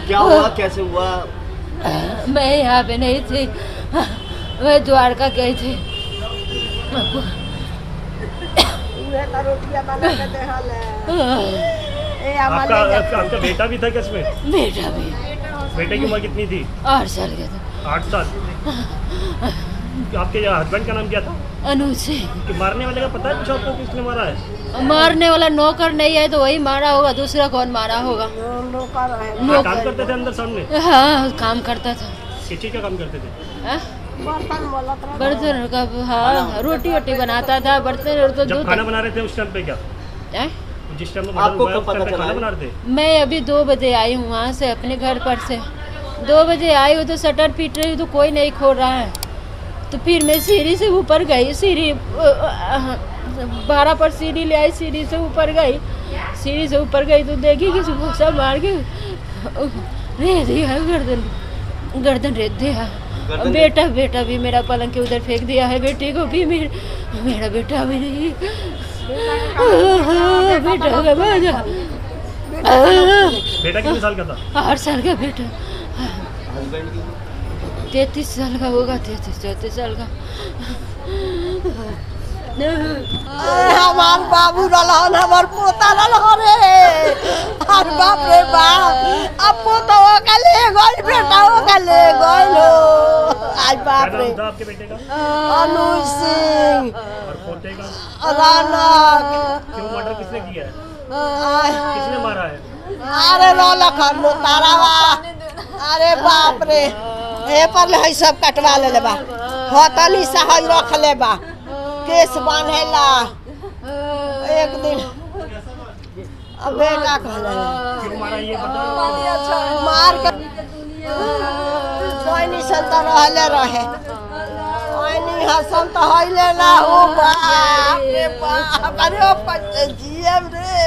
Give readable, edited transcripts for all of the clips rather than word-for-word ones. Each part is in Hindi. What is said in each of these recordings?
क्या हुआ, कैसे हुआ? मैं यहाँ पे नहीं थी, मैं द्वारका गई थी। आपका बेटा भी था क्या इसमें? बेटा भी। बेटे की उम्र कितनी थी? 8 साल का था। 8 साल। आपके हस्बैंड का नाम क्या था? अनुज से। कि मारने वाले का पता है कुछ आपको, किसने मारा है? मारने वाला नौकर नहीं है तो वही मारा होगा, दूसरा कौन मारा होगा? काम करते थे अंदर सामने? हाँ, काम करता था। किस चीज का काम करते थे? बर्तन का, हाँ, रोटी वोटी बनाता था, बर्तन तो जब खाना बना रहे थे उस टाइम पे क्या? जिस टाइम में आपको कब पता चला? खाना बना रहे थे? मैं अभी 2 बजे आई हूँ वहाँ से, अपने घर पर से 2 बजे आई हूँ तो शटर पीट रही हूँ तो कोई नहीं खोल रहा है। तो फिर मैं सीढ़ी से ऊपर गई, सीढ़ी 12 पर सीढ़ी ले आई, सीढ़ी से ऊपर गई, सीढ़ी से ऊपर गई तो देखी कि भूसा मार के रेत दिया, गर्दन रेत दिया। बेटा भी मेरा पलंग के उधर फेंक दिया है, बेटी को भी, मेरा बेटा भी नहीं, बेटा का बाजा। बेटा कितने साल का था? 8 साल का बेटा। हस्बैंड की 33 साल का होगा, 34 साल का। हमार बाबू रहन, हमार पोता रहन रे। अरे बाप रे बाप, अब पोता का ले गई, बेटा का ले गई लो। आज बाप रे। क्या नाम था आपके बेटे का? अनुज सिंह। और पोते का? रौनक। क्यों मर्डर किसने किया है? किसने मारा है? अरे रौनक लो तारावा। अरे बाप रे, ए पर ले सब कटवा ले बा, हतनी सहाय रख ले बा, केस बांधेला एक दिन। अब बेटा कहले क्यों मारा ये बताओ। मार के कोई नहीं संता रहले रहे, कोई नहीं हसन तो होइले ना हो। बाप रे बाप, अरे पच्चे जीएम रे।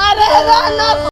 अरे रौनक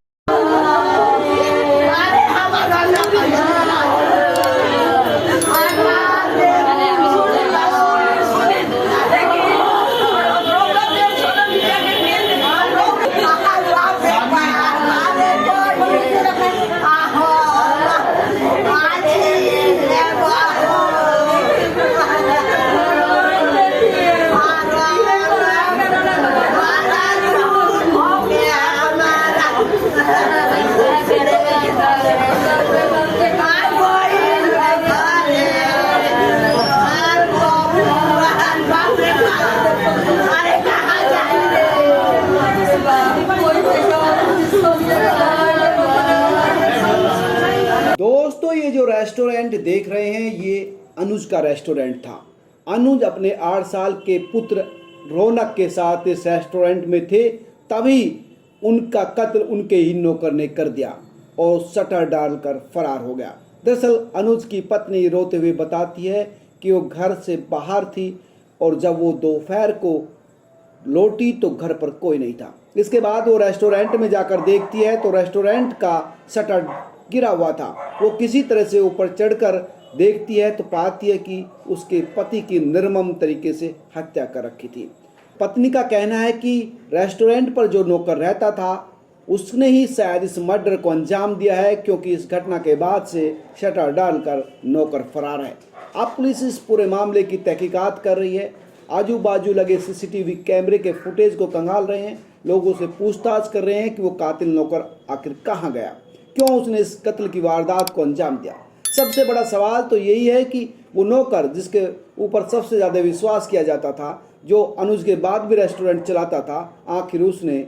दोस्तों, ये जो रेस्टोरेंट देख रहे हैं ये अनुज का रेस्टोरेंट था। अनुज अपने 8 साल के पुत्र रौनक के साथ इस रेस्टोरेंट में थे, तभी उनका कत्ल उनके ही नौकर ने कर दिया और शटर डालकर फरार हो गया। दरअसल अनुज की पत्नी रोते हुए बताती है कि वो घर से बाहर थी और जब वो दोपहर को लौटी तो घर पर कोई नहीं था। इसके बाद वो रेस्टोरेंट में जाकर देखती है तो रेस्टोरेंट का शटर गिरा हुआ था। वो किसी तरह से ऊपर चढ़कर देखती है तो पाती है कि उसके पति की निर्मम तरीके से हत्या कर रखी थी। पत्नी का कहना है कि रेस्टोरेंट पर जो नौकर रहता था उसने ही शायद इस मर्डर को अंजाम दिया है, क्योंकि इस घटना के बाद से शटर डालकर नौकर फरार है। अब पुलिस इस पूरे मामले की तहकीकात कर रही है। आजू बाजू लगे सीसीटीवी कैमरे के फुटेज को खंगाल रहे हैं, लोगों से पूछताछ कर रहे हैं कि वो कातिल नौकर आखिर कहाँ गया, क्यों उसने इस कत्ल की वारदात को अंजाम दिया। सबसे बड़ा सवाल तो यही है कि वो नौकर जिसके ऊपर सबसे ज़्यादा विश्वास किया जाता था, जो अनुज के बाद भी रेस्टोरेंट चलाता था, आखिर उसने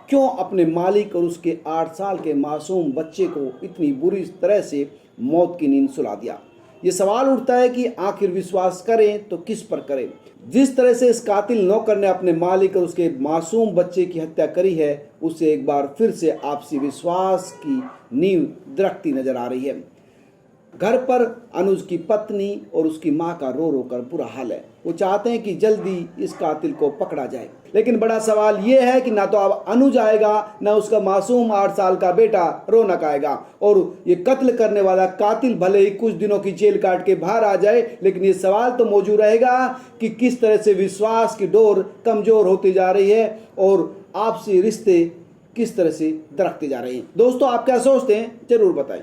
क्यों अपने मालिक और उसके 8 साल के मासूम बच्चे को इतनी बुरी तरह से मौत की नींद सुला दिया। ये सवाल उठता है कि आखिर विश्वास करें तो किस पर करें। जिस तरह से इस कातिल नौकर ने अपने मालिक और उसके मासूम बच्चे की हत्या करी है, उससे एक बार फिर से आपसी विश्वास की नींव दरकती नजर आ रही है। घर पर अनुज की पत्नी और उसकी मां का रो रो कर बुरा हाल है। वो चाहते हैं कि जल्दी इस कातिल को पकड़ा जाए, लेकिन बड़ा सवाल ये है कि ना तो अब अनुज आएगा, ना उसका मासूम 8 साल का बेटा रौनक आएगा। और ये कत्ल करने वाला कातिल भले ही कुछ दिनों की जेल काट के बाहर आ जाए, लेकिन ये सवाल तो मौजूद रहेगा कि किस तरह से विश्वास की डोर कमजोर होती जा रही है और आपसी रिश्ते किस तरह से दरकते जा रहे हैं। दोस्तों आप क्या सोचते हैं जरूर बताएं।